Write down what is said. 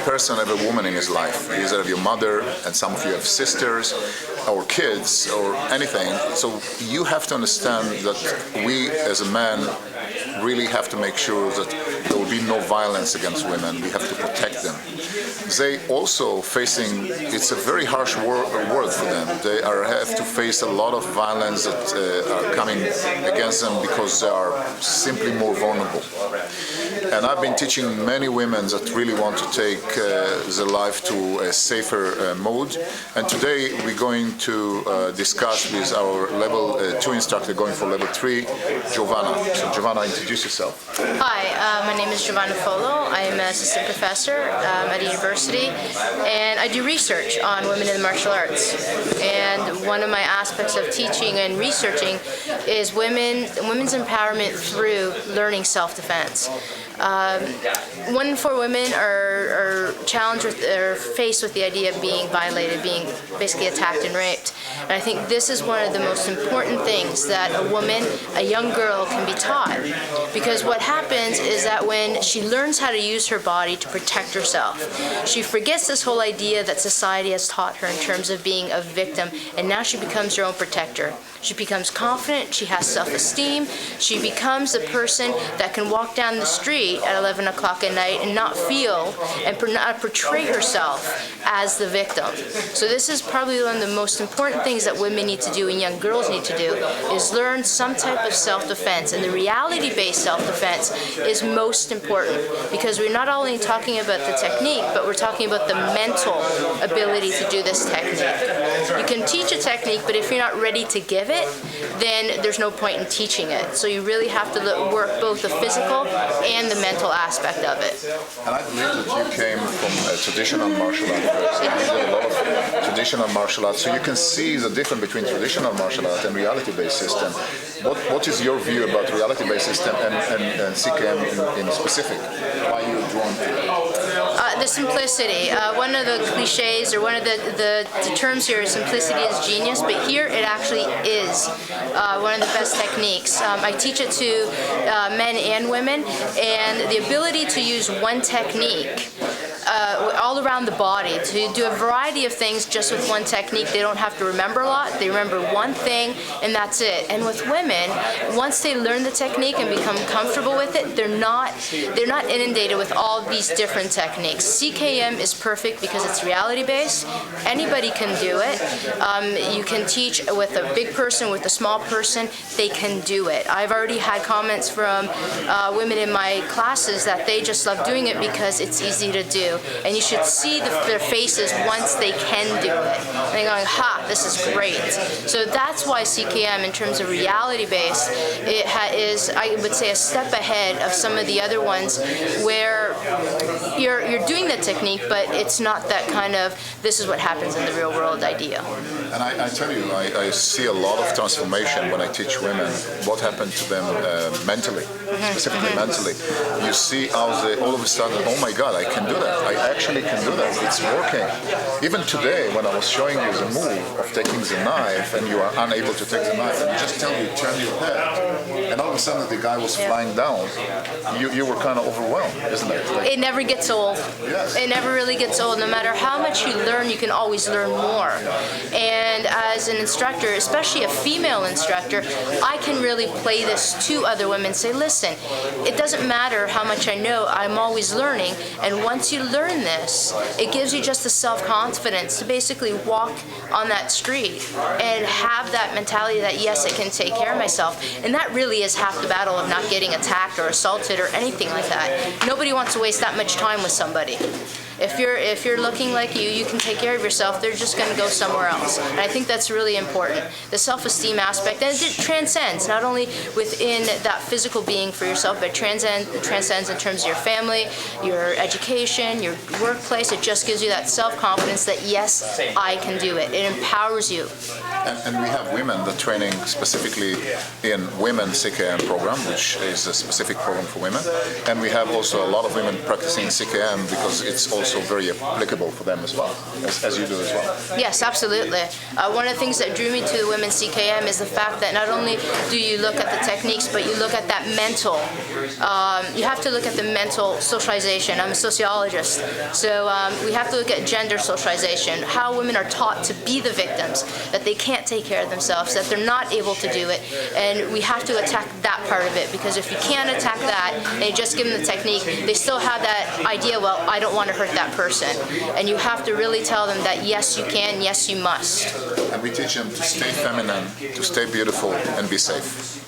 person, every woman in his life. You either have your mother, and some of you have sisters, or kids, or anything. So you have to understand that we, as a man, really have to make sure that there will be no violence against women. We have to protect them. They also facing, it's a very harsh world for them. They have to face a lot of violence that are coming against them because they are simply more vulnerable. And I've been teaching many women that really want to take their life to a safer mode. And today we're going to discuss with our level 2 instructor going for level 3, Giovanna. So Giovanna, introduce yourself. Hi, my name is Giovanna Folo. I'm an assistant professor at a university, and I do research on women in the martial arts. And one of my aspects of teaching and researching is women's empowerment through learning self-defense. 1 in 4 women are challenged with, or faced with the idea of being violated, being basically attacked and raped. And I think this is one of the most important things that a woman, a young girl, can be taught. Because what happens is that when she learns how to use her body to protect herself, she forgets this whole idea that society has taught her in terms of being a victim, and now she becomes her own protector. She becomes confident, she has self-esteem, she becomes the person that can walk down the street at 11 o'clock at night and not feel and not portray herself as the victim. So this is probably one of the most important things that women need to do and young girls need to do, is learn some type of self-defense. And the reality-based self-defense is most important, because we're not only talking about the technique, but we're talking about the mental ability to do this technique. You can teach a technique, but if you're not ready to give it, then there's no point in teaching it. So you really have to work both the physical and the mental aspect of it. And I believe that you came from a traditional martial art first. You did a lot of traditional martial arts, so you can see the difference between traditional martial art and reality-based system. What is your view about reality-based system and CKM in specific? Why are you drawn to it? The simplicity. One of the cliches, or one of the terms here is simplicity is genius, but here it actually is one of the best techniques. I teach it to men and women, and the ability to use one technique all around the body, to do a variety of things just with one technique. They don't have to remember a lot. They remember one thing, and that's it. And with women, once they learn the technique and become comfortable with it, they're not inundated with all these different techniques. CKM is perfect because it's reality-based. Anybody can do it. You can teach with a big person, with a small person. They can do it. I've already had comments from women in my classes that they just love doing it because it's easy to do. And you should see their faces once they can do it. And they're going, ha, this is great. So that's why CKM, in terms of reality-based, is, I would say, a step ahead of some of the other ones where you're doing the technique, but it's not that kind of, this is what happens in the real world idea. And I tell you, I see a lot of transformation when I teach women, what happened to them mentally, specifically mentally. You see how they all of a sudden, oh my God, I can do that. I actually can do that. It's working. Even today, when I was showing you the move of taking the knife, and you are unable to take the knife, and just tell you, turn your head, and all of a sudden the guy was flying down, you were kind of overwhelmed, isn't it? Like, it never gets old. Yes. It never really gets old. No matter how much you learn, you can always learn more. And as an instructor, especially a female instructor, I can really play this to other women and say, listen, it doesn't matter how much I know, I'm always learning. And once you learn this, it gives you just the self-confidence to basically walk on that street and have that mentality that, yes, I can take care of myself. And that really is half the battle of not getting attacked or assaulted or anything like that. Nobody wants to waste that much time with somebody. If you're looking like you can take care of yourself, they're just going to go somewhere else. And I think that's really important. The self-esteem aspect, and it transcends not only within that physical being for yourself, but transcends in terms of your family, your education, your workplace. It just gives you that self-confidence that, yes, I can do it. It empowers you. And we have women that training specifically in women CKM program, which is a specific program for women. And we have also a lot of women practicing CKM because it's also very applicable for them as well, as you do as well. Yes, absolutely. One of the things that drew me to the women's CKM is the fact that not only do you look at the techniques, but you look at that mental. You have to look at the mental socialization. I'm a sociologist, so we have to look at gender socialization, how women are taught to be the victims, that they can't take care of themselves, that they're not able to do it, and we have to attack that part of it, because if you can't attack that and you just give them the technique, they still have that idea, well, I don't want to hurt that person. And you have to really tell them that yes, you can, yes, you must. And we teach them to stay feminine, to stay beautiful, and be safe.